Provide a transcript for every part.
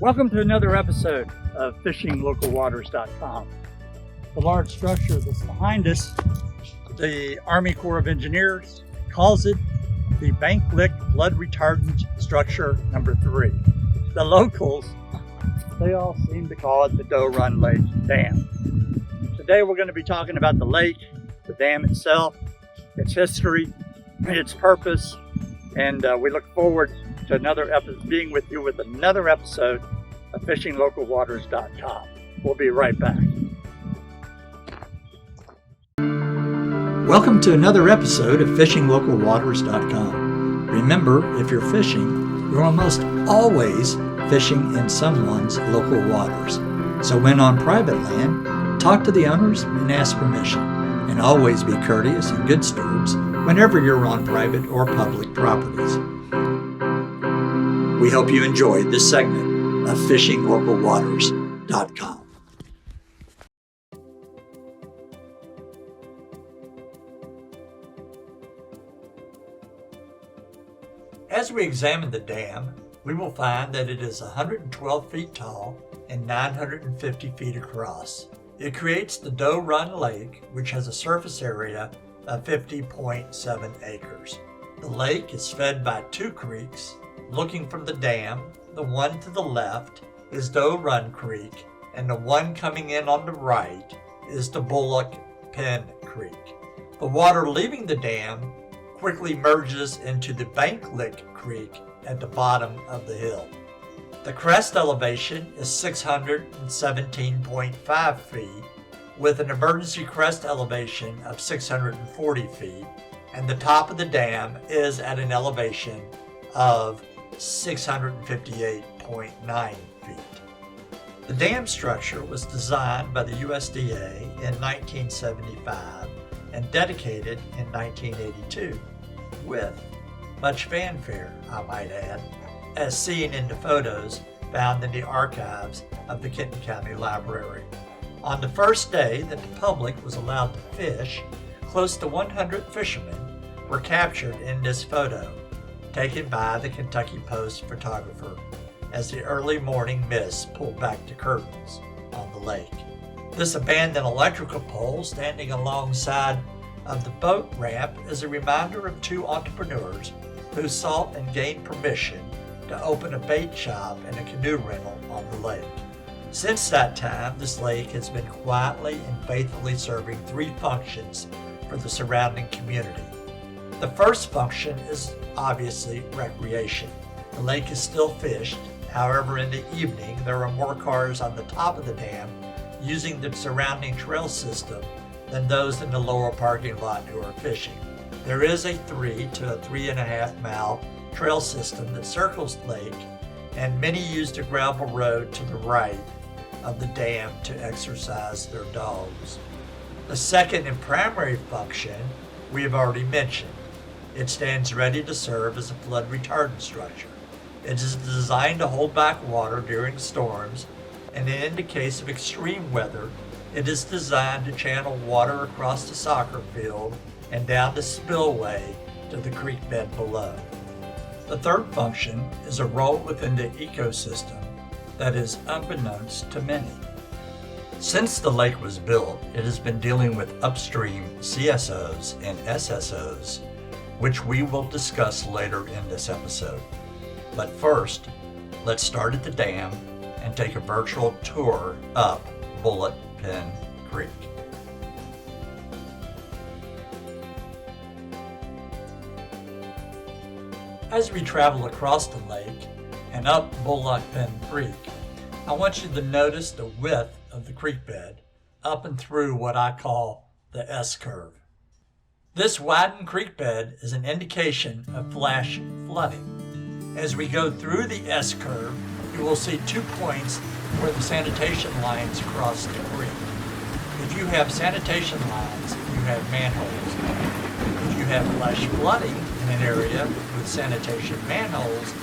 Welcome to another episode of FishingLocalWaters.com. The large structure that's behind us, the Army Corps of Engineers calls it the Bank Lick Flood Retardant Structure number 3. The locals, they all seem to call it the Doe Run Lake Dam. Today we're going to be talking about the lake, the dam itself, its history, its purpose, and we look forward to another episode, being with you with another episode of FishingLocalWaters.com. We'll be right back. Welcome to another episode of FishingLocalWaters.com. Remember, if you're fishing, you're almost always fishing in someone's local waters. So when on private land, talk to the owners and ask permission. And always be courteous and good stewards whenever you're on private or public properties. We hope you enjoyed this segment of FishingLocalWaters.com. As we examine the dam, we will find that it is 112 feet tall and 950 feet across. It creates the Doe Run Lake, which has a surface area of 50.7 acres. The lake is fed by 2 creeks. Looking from the dam, the one to the left is Doe Run Creek, and the one coming in on the right is the Bullock Pen Creek. The water leaving the dam quickly merges into the Bank Lick Creek at the bottom of the hill. The crest elevation is 617.5 feet, with an emergency crest elevation of 640 feet, and the top of the dam is at an elevation of 658.9 feet. The dam structure was designed by the USDA in 1975 and dedicated in 1982, with much fanfare, I might add, as seen in the photos found in the archives of the Kenton County Library. On the first day that the public was allowed to fish, close to 100 fishermen were captured in this photo, taken by the Kentucky Post photographer as the early morning mist pulled back the curtains on the lake. This abandoned electrical pole standing alongside of the boat ramp is a reminder of 2 entrepreneurs who sought and gained permission to open a bait shop and a canoe rental on the lake. Since that time, this lake has been quietly and faithfully serving 3 functions for the surrounding community. The first function is obviously recreation. The lake is still fished. However, in the evening, there are more cars on the top of the dam using the surrounding trail system than those in the lower parking lot who are fishing. There is a 3 to a 3.5 mile trail system that circles the lake, and many use the gravel road to the right of the dam to exercise their dogs. The second and primary function we have already mentioned. It stands ready to serve as a flood retardant structure. It is designed to hold back water during storms, and in the case of extreme weather, it is designed to channel water across the soccer field and down the spillway to the creek bed below. The third function is a role within the ecosystem that is unbeknownst to many. Since the lake was built, it has been dealing with upstream CSOs and SSOs, which we will discuss later in this episode. But first, let's start at the dam and take a virtual tour up Bullock Pen Creek. As we travel across the lake and up Bullock Pen Creek, I want you to notice the width of the creek bed up and through what I call the S-curve. This widened creek bed is an indication of flash flooding. As we go through the S-curve, you will see 2 points where the sanitation lines cross the creek. If you have sanitation lines, you have manholes. If you have flash flooding in an area with sanitation manholes,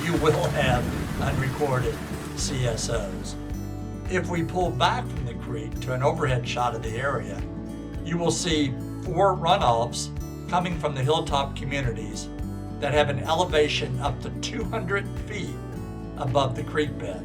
you will have unrecorded CSOs. If we pull back from the creek to an overhead shot of the area, you will see 4 runoffs coming from the hilltop communities that have an elevation up to 200 feet above the creek bed.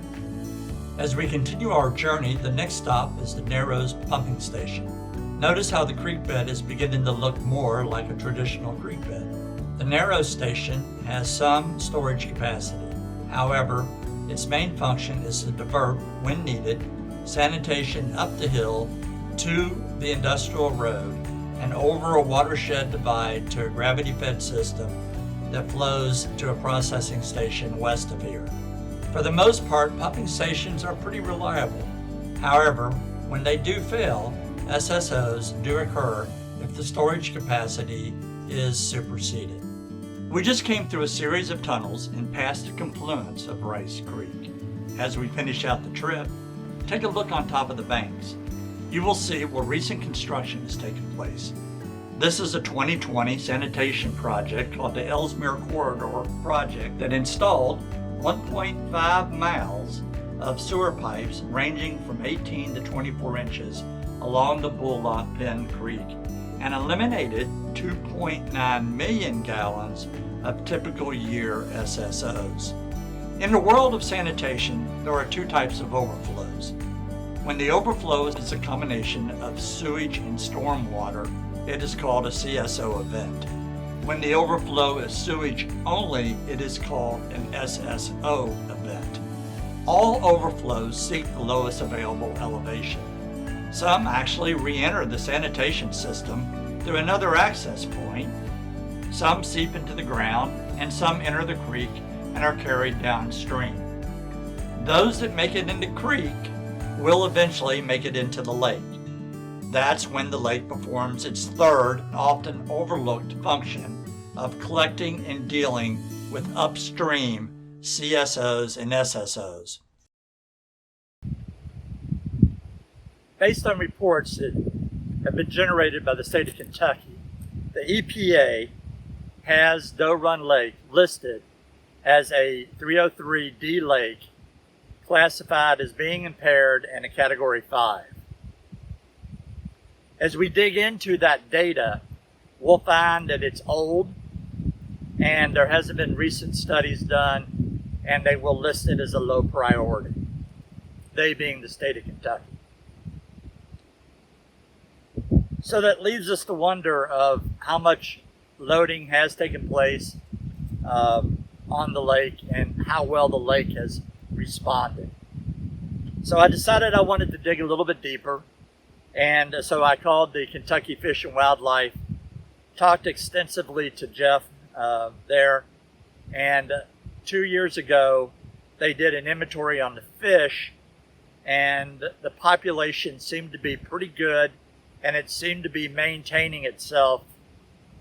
As we continue our journey, the next stop is the Narrows Pumping Station. Notice how the creek bed is beginning to look more like a traditional creek bed. The Narrows Station has some storage capacity. However, its main function is to divert, when needed, sanitation up the hill to the industrial road and over a watershed divide to a gravity-fed system that flows to a processing station west of here. For the most part, pumping stations are pretty reliable. However, when they do fail, SSOs do occur if the storage capacity is superseded. We just came through a series of tunnels and passed the confluence of Rice Creek. As we finish out the trip, take a look on top of the banks. You will see where recent construction has taken place. This is a 2020 sanitation project called the Ellesmere Corridor Project that installed 1.5 miles of sewer pipes ranging from 18 to 24 inches along the Bullock Creek and eliminated 2.9 million gallons of typical year SSOs. In the world of sanitation, there are two types of overflows. When the overflow is a combination of sewage and stormwater, it is called a CSO event. When the overflow is sewage only, it is called an SSO event. All overflows seek the lowest available elevation. Some actually re-enter the sanitation system through another access point. Some seep into the ground, and some enter the creek and are carried downstream. Those that make it into the creek will eventually make it into the lake. That's when the lake performs its third, often overlooked function of collecting and dealing with upstream CSOs and SSOs. Based on reports that have been generated by the state of Kentucky, the EPA has Doe Run Lake listed as a 303D lake, classified as being impaired and a Category 5. As we dig into that data, we'll find that it's old and there hasn't been recent studies done, and they will list it as a low priority, they being the state of Kentucky. So that leaves us to wonder of how much loading has taken place on the lake and how well the lake has responded. So I decided I wanted to dig a little bit deeper, and so I called the Kentucky Fish and Wildlife, talked extensively to Jeff there, and 2 years ago they did an inventory on the fish, and the population seemed to be pretty good, and it seemed to be maintaining itself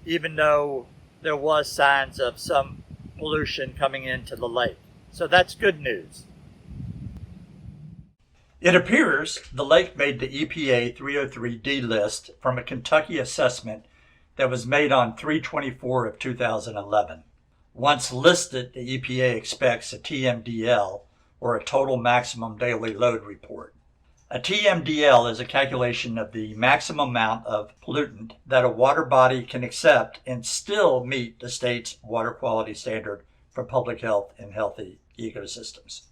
even though there was signs of some pollution coming into the lake. So that's good news. It appears the lake made the EPA 303D list from a Kentucky assessment that was made on 3/24 of 2011. Once listed, the EPA expects a TMDL, or a total maximum daily load report. A TMDL is a calculation of the maximum amount of pollutant that a water body can accept and still meet the state's water quality standard for public health and healthy ecosystems.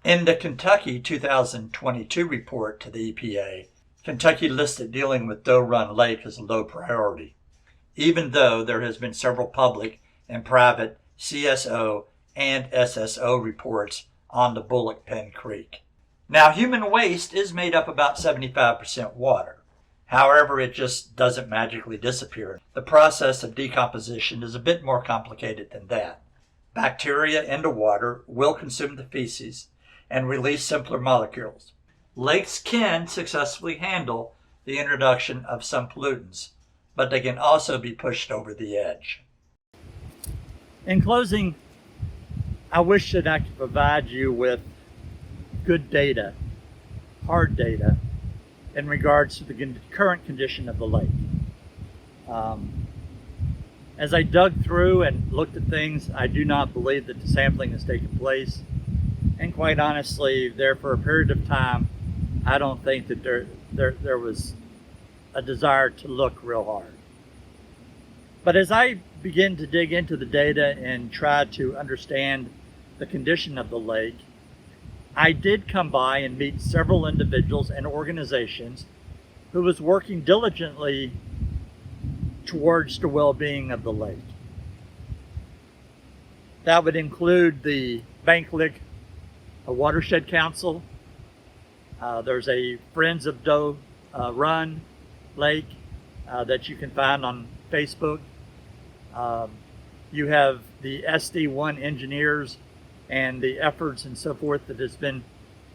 In the Kentucky 2022 report to the EPA, Kentucky listed dealing with Doe Run Lake as a low priority, even though there has been several public and private CSO and SSO reports on the Bullock Creek. Now, human waste is made up about 75% water. However, it just doesn't magically disappear. The process of decomposition is a bit more complicated than that. Bacteria in the water will consume the feces and release simpler molecules. Lakes can successfully handle the introduction of some pollutants, but they can also be pushed over the edge. In closing, I wish that I could provide you with good data, hard data, in regards to the current condition of the lake. As I dug through and looked at things, I do not believe that the sampling has taken place. And quite honestly, there for a period of time, I don't think that there was a desire to look real hard. But as I begin to dig into the data and try to understand the condition of the lake, I did come by and meet several individuals and organizations who was working diligently towards the well-being of the lake. That would include the Bank Lick Watershed Council. There's a Friends of Doe Run Lake that you can find on Facebook. You have the SD1 engineers and the efforts and so forth that has been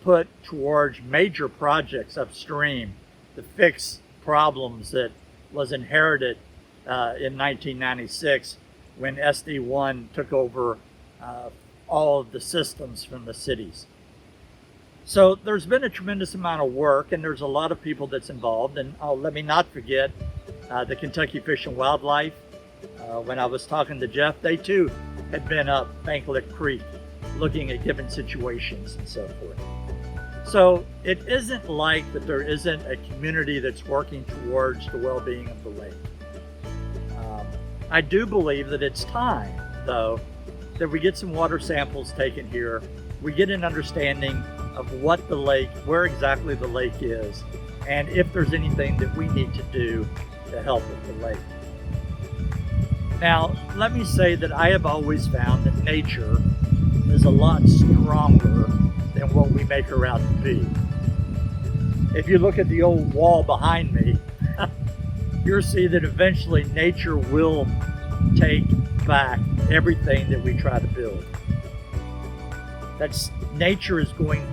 put towards major projects upstream to fix problems that was inherited in 1996 when SD1 took over all of the systems from the cities. So there's been a tremendous amount of work, and there's a lot of people that's involved. And let me not forget the Kentucky Fish and Wildlife. When I was talking to Jeff, they too had been up Bank Lick Creek looking at given situations and so forth. So it isn't like that there isn't a community that's working towards the well-being of the lake. I do believe that it's time, though, that we get some water samples taken here. We get an understanding of what the lake, where exactly the lake is, and if there's anything that we need to do to help with the lake. Now, let me say that I have always found that nature is a lot stronger than what we make her out to be. If you look at the old wall behind me, you'll see that eventually nature will take back everything that we try to build. Nature is going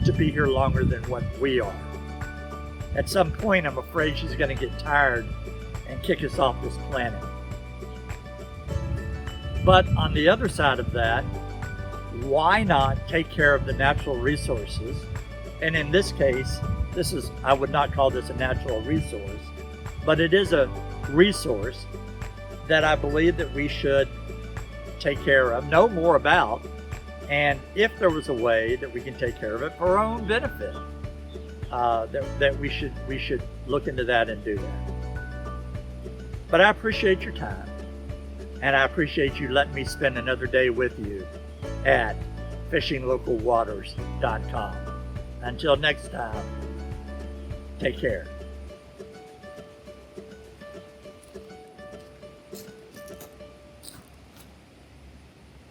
to be here longer than what we are. At some point, I'm afraid she's going to get tired and kick us off this planet. But on the other side of that, why not take care of the natural resources? And in this case, I would not call this a natural resource, but it is a resource that I believe that we should take care of, know more about, and if there was a way that we can take care of it for our own benefit, that we should look into that and do that. But I appreciate your time, and I appreciate you letting me spend another day with you at fishinglocalwaters.com. Until next time, take care.